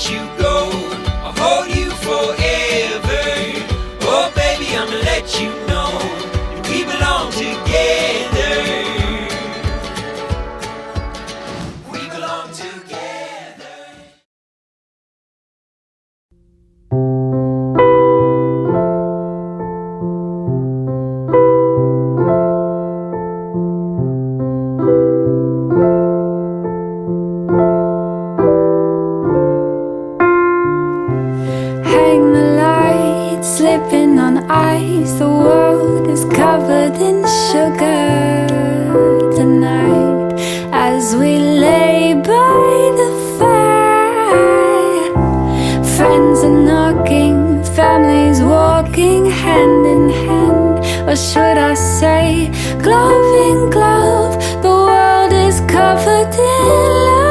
let you go. I'll hold you forever. Oh baby, I'ma let you know we belong together. We belong together. Hang the lights, slipping on ice. The world is covered in sugar tonight as we lay by the fire. Friends are knocking, families walking hand in hand, or should I say glove in glove. The world is covered in love.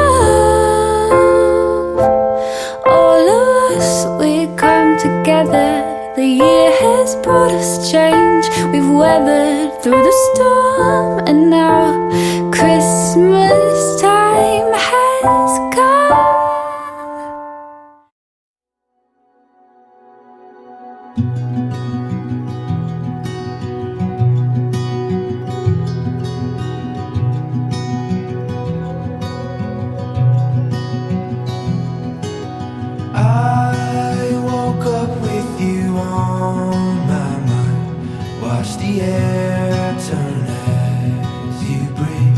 All of us, we come together. The year has brought us change. We've weathered through the storm, and now Christmas time has come. I woke up with you on my mind. Watch the air turn as you breathe.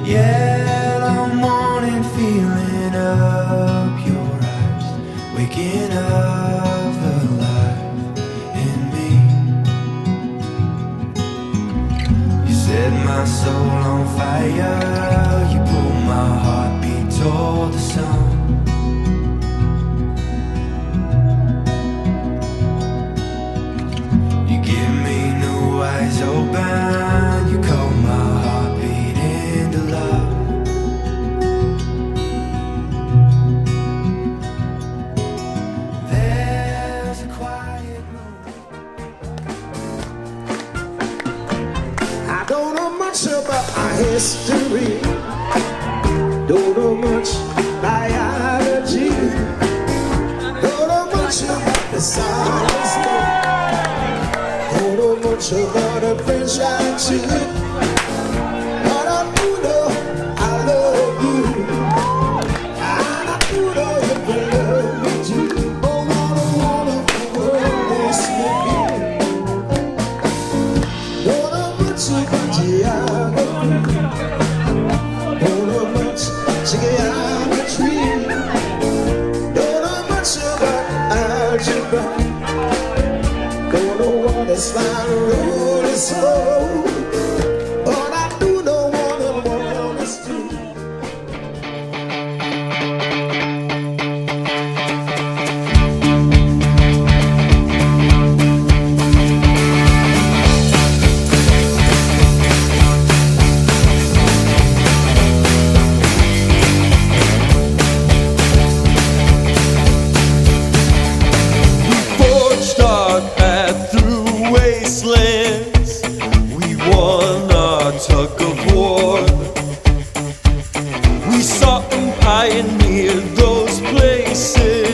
Yellow morning feeling up your eyes, waking up the life in me. You set my soul on fire. You pull my heartbeat toward the sun. You give me new eyes open. You call my heartbeat into love. There's a quiet moment. I don't know much about our history. Don't know much biology. Don't know much about the science. Don't know much about the French attitude. But I do know I love you. And I do know you can love me too. Oh, what a wonderful world this will be. Don't know much about geography. Don't know much geometry. Don't know much about algebra. Don't know what it's like rolling slow. But I do know what I want is to. Forged our path through wastelands. We won our tug of war. We sought and pioneered those places